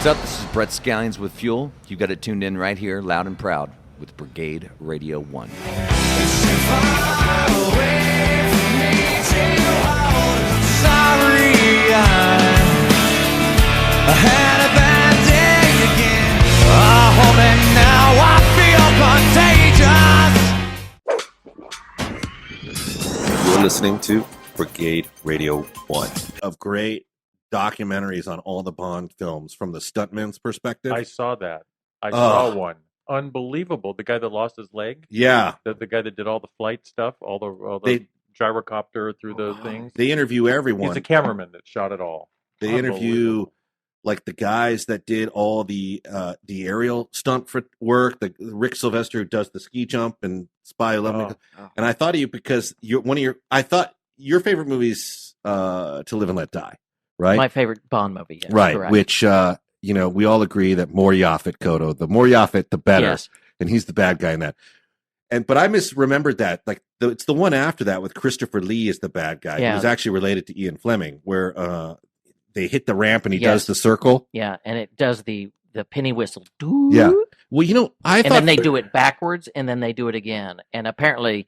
What's up? This is Brett Scallions with Fuel. You got it tuned in right here, loud and proud, with Brigade-Radio-One. I had a bad day again. Oh, and now I feel contagious. You're listening to Brigade-Radio-One. Of great documentaries on all the Bond films from the stuntman's perspective. I saw that. I saw one. Unbelievable. The guy that lost his leg? Yeah. The guy that did all the flight stuff, all the gyrocopter through the things. They interview everyone. He's a cameraman that shot it all. They interview like the guys that did all the aerial stunt work, the Rick Sylvester who does the ski jump and Spy 11. And I thought of you because I thought your favorite movie's To Live and Let Die, right? My favorite Bond movie, yes, right? Correct. Which we all agree that more Yaphet Koto, the more Yaphet, the better, yes. And he's the bad guy in that. But I misremembered that. Like it's the one after that with Christopher Lee as the bad guy. Yeah. He was actually related to Ian Fleming, where they hit the ramp and he does the circle. Yeah, and it does the penny whistle. Doo. Yeah. Well, I thought... And then they do it backwards, and then they do it again. And apparently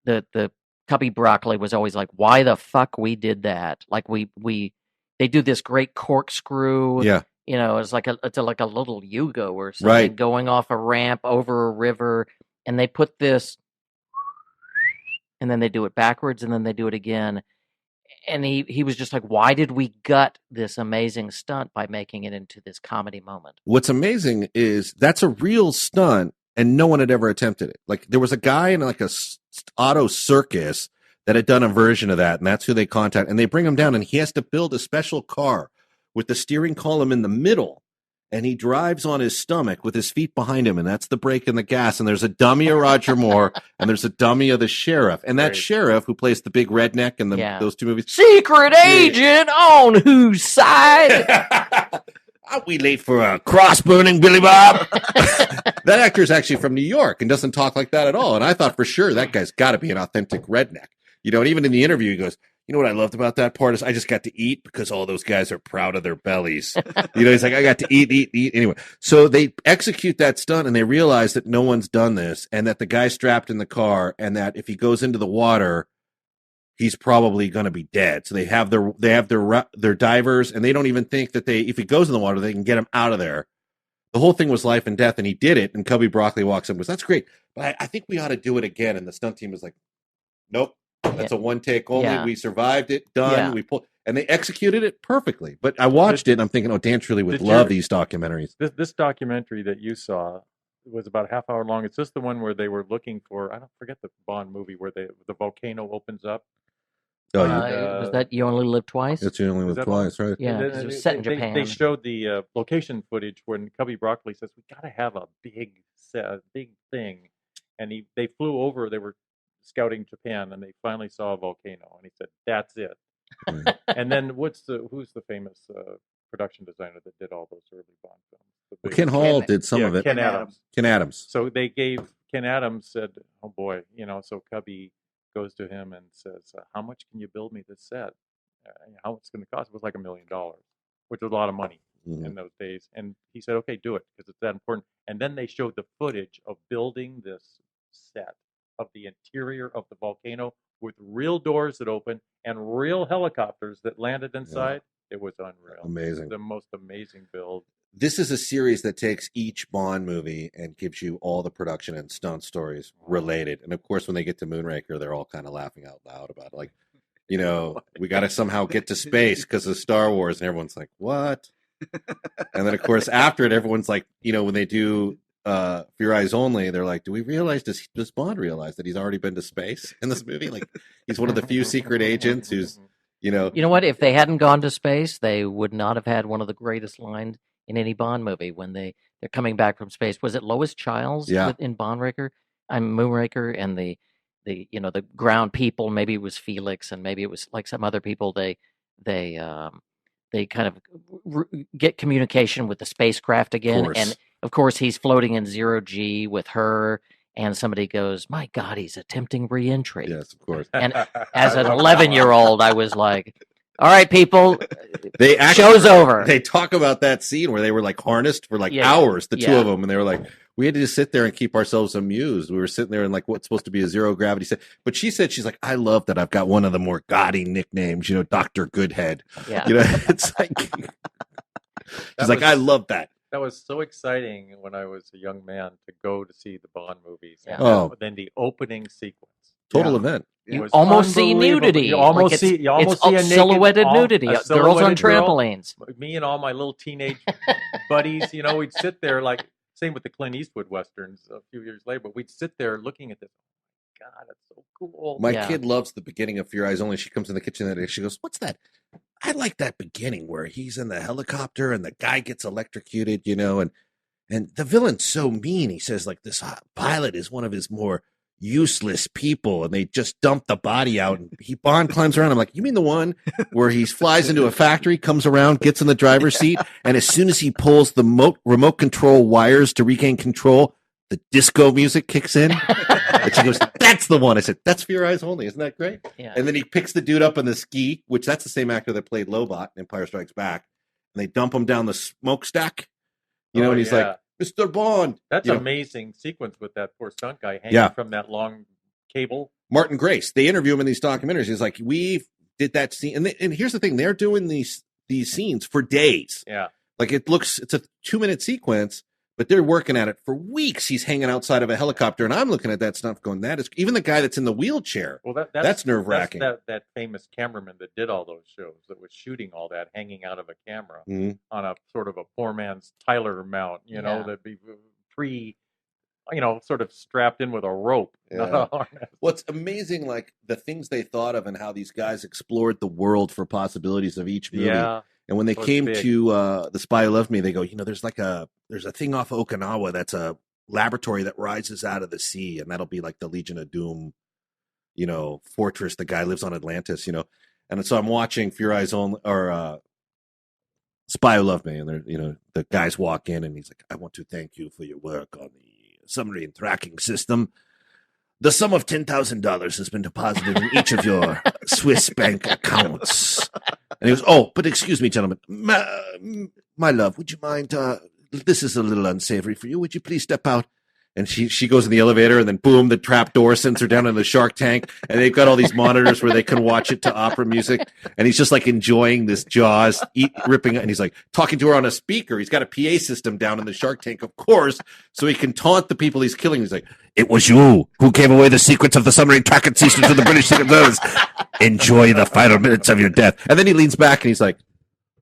the Cubby Broccoli was always like, why the fuck we did that? Like, they do this great corkscrew. Yeah. It's like a little Yugo or something going off a ramp over a river. And they put this, and then they do it backwards, and then they do it again. And he was just like, why did we gut this amazing stunt by making it into this comedy moment? What's amazing is that's a real stunt, and no one had ever attempted it. Like, there was a guy in like a auto circus that had done a version of that, and that's who they contact. And they bring him down, and he has to build a special car with the steering column in the middle. And he drives on his stomach with his feet behind him, and that's the brake and the gas. And there's a dummy of Roger Moore, and there's a dummy of the sheriff. And that sheriff who plays the big redneck in those two movies. Secret agent on whose side? Are we late for a cross-burning, Billy Bob? That actor is actually from New York and doesn't talk like that at all. And I thought for sure that guy's got to be an authentic redneck. And even in the interview, he goes, you know what I loved about that part is I just got to eat because all those guys are proud of their bellies. He's like, I got to eat. Anyway, so they execute that stunt and they realize that no one's done this and that the guy's strapped in the car and that if he goes into the water, he's probably going to be dead. So they have their divers and they don't even think that if he goes in the water, they can get him out of there. The whole thing was life and death and he did it. And Cubby Broccoli walks up and goes, that's great. But I think we ought to do it again. And the stunt team was like, nope. That's a one take only. Yeah. We survived it. Done. Yeah. We pulled, and they executed it perfectly. But I watched it, and I'm thinking, Dan Truly would love these documentaries. This documentary that you saw was about a half hour long. It's just the one where they were looking for. I don't forget the Bond movie where the volcano opens up. Was that You Only Live Twice? That's You Only Live Twice, right? Yeah, it was set in Japan. They showed the location footage when Cubby Broccoli says, "We got to have a big thing," and they flew over. They were scouting Japan and they finally saw a volcano and he said that's it. And then who's the famous production designer that did all those early Bond films? Ken Hall did some of it. Ken Adams. So they gave Ken Adams said, oh boy, so Cubby goes to him and says, how much can you build me this set? How much it's going to cost? It was like $1 million, which was a lot of money in those days. And he said, okay, do it because it's that important. And then they showed the footage of building this set of the interior of the volcano with real doors that open and real helicopters that landed inside. Yeah. It was unreal. Amazing. The most amazing build. This is a series that takes each Bond movie and gives you all the production and stunt stories related. And of course, when they get to Moonraker, they're all kind of laughing out loud about it. Like, we got to somehow get to space because of Star Wars. And everyone's like, what? And then, of course, after it, everyone's like, when they do For Your Eyes Only, they're like, do we realize, does Bond realize that he's already been to space in this movie? Like, he's one of the few secret agents who's, You know what? If they hadn't gone to space, they would not have had one of the greatest lines in any Bond movie when they're coming back from space. Was it Lois Chiles in Moonraker, and the ground people? Maybe it was Felix, and maybe it was like some other people. They kind of get communication with the spacecraft again, and of course he's floating in 0G with her. And somebody goes, my God, he's attempting re-entry. Yes, of course. And as an 11-year-old, I was like, All right, people. They Show's over. They talk about that scene where they were like harnessed for like Yeah. hours, the two Yeah. of them, and they were like, we had to just sit there and keep ourselves amused. We were sitting there in like what's supposed to be a zero gravity set. But she said, she's like, I love that I've got one of the more gaudy nicknames, you know, Dr. Goodhead. Yeah. You know, it's like, she's like, I love that. That was so exciting when I was a young man to go to see the Bond movies. Yeah. And then the opening sequence. Total event. You was almost see unbelievable. nudity. You almost Like see, you almost it's see a naked, silhouetted all- nudity. a Girls on silhouetted girl. trampolines. Me and all my little teenage buddies, you know, we'd sit there like, same with the Clint Eastwood westerns a few years later, but we'd sit there looking at this. Oh my God, that's so cool. My Yeah. kid loves the beginning of Fear Eyes Only. She comes in the kitchen that day. She goes, what's that? I like that beginning where he's in the helicopter and the guy gets electrocuted, you know, and the villain's so mean. He says, like, this pilot is one of his more useless people, and they just dump the body out, and Bond climbs around. I'm like, you mean the one where he flies into a factory, comes around, gets in the driver's seat, and as soon as he pulls the remote control wires to regain control, the disco music kicks in? And she goes, that's the one. I said, that's Fear Eyes Only. Isn't that great? Yeah. And then he picks the dude up on the ski, which that's the same actor that played Lobot in Empire Strikes Back, and they dump him down the smokestack, you know, and he's like, Mr. Bond. That's you an know, amazing sequence with that poor stunt guy hanging Yeah. from that long cable. Martin Grace. They interview him in these documentaries. He's like, we did that scene. And here's the thing. They're doing these scenes for days. Yeah. Like it's a 2-minute sequence, but they're working at it for weeks. He's hanging outside of a helicopter. And I'm looking at that stuff going, that is, even the guy that's in the wheelchair. Well, That's nerve-wracking. That famous cameraman that did all those shows that was shooting all that hanging out of a camera Mhm. on a sort of a poor man's Tyler mount, you know, Yeah. that'd be sort of strapped in with a rope, not Yeah. a harness. What's amazing, like the things they thought of and how these guys explored the world for possibilities of each movie. Yeah. And when they It was came big. to The Spy Who Loved Me, they go, you know, there's a thing off Okinawa that's a laboratory that rises out of the sea, and that'll be like the Legion of Doom, you know, fortress. The guy lives on Atlantis, you know. And so I'm watching Fear Eyes Only or Spy Who Loved Me, and they're, you know, the guys walk in and he's like, I want to thank you for your work on the submarine tracking system. The sum of $10,000 has been deposited in each of your Swiss bank accounts. And he goes, oh, but excuse me, gentlemen. My love, would you mind? This is a little unsavory for you. Would you please step out? And she goes in the elevator, and then boom, the trap door sends her down in the Shark Tank. And they've got all these monitors where they can watch it to opera music. And he's just like enjoying this Jaws ripping. And he's like talking to her on a speaker. He's got a PA system down in the Shark Tank, of course, so he can taunt the people he's killing. He's like, it was you who gave away the secrets of the submarine tracking system to the British Secret Service. Enjoy the final minutes of your death. And then he leans back and he's like,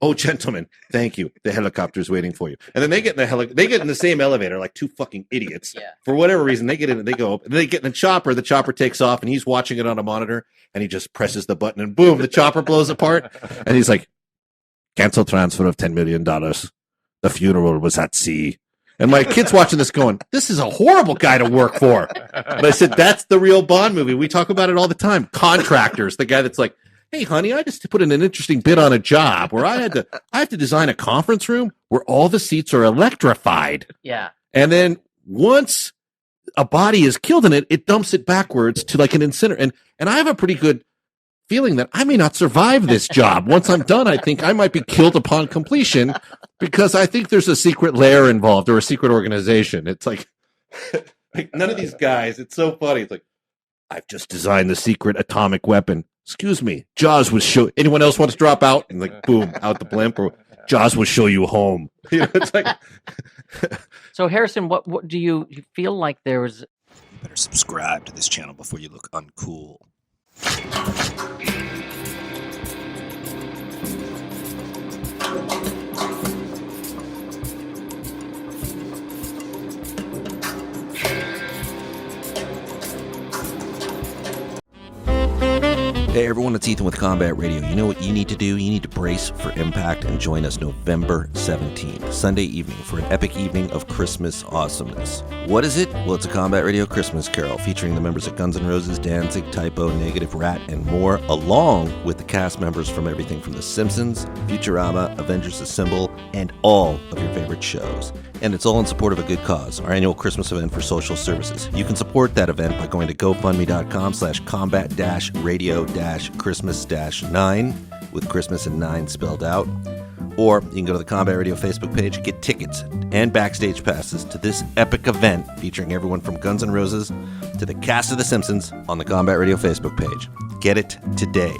oh, gentlemen, thank you. The helicopter's waiting for you. And then they get in they get in the same elevator like two fucking idiots. Yeah. For whatever reason, they get in and they go up. And they get in the chopper. The chopper takes off and he's watching it on a monitor. And he just presses the button and boom, the chopper blows apart. And he's like, cancel transfer of $10 million. The funeral was at sea. And my kid's watching this going, this is a horrible guy to work for. But I said, that's the real Bond movie. We talk about it all the time. Contractors, the guy that's like, hey, honey, I just put in an interesting bid on a job where I have to design a conference room where all the seats are electrified. Yeah. And then once a body is killed in it, it dumps it backwards to like an incinerator. And I have a pretty good feeling that I may not survive this job. Once I'm done, I think I might be killed upon completion because I think there's a secret lair involved or a secret organization. It's like none of these guys, it's so funny. It's like, I've just designed the secret atomic weapon. Excuse me, Jaws will show. Anyone else want to drop out? And like, boom, out the blimp. Or Jaws will show you home. You know, it's like. So Harrison, what do you feel like there was? You better subscribe to this channel before you look uncool. Hey everyone, it's Ethan with Combat Radio. You know what you need to do? You need to brace for impact and join us November 17th, Sunday evening, for an epic evening of Christmas awesomeness. What is it? Well, it's a Combat Radio Christmas Carol featuring the members of Guns N' Roses, Danzig, Typo, Negative, Rat, and more, along with the cast members from everything from The Simpsons, Futurama, Avengers Assemble, and all of your favorite shows. And it's all in support of a good cause, our annual Christmas event for social services. You can support that event by going to GoFundMe.com/combat-radio-Christmas-9. with Christmas and 9 spelled out. Or you can go to the Combat Radio Facebook page, get tickets and backstage passes to this epic event featuring everyone from Guns N' Roses to the cast of The Simpsons on the Combat Radio Facebook page. Get it today.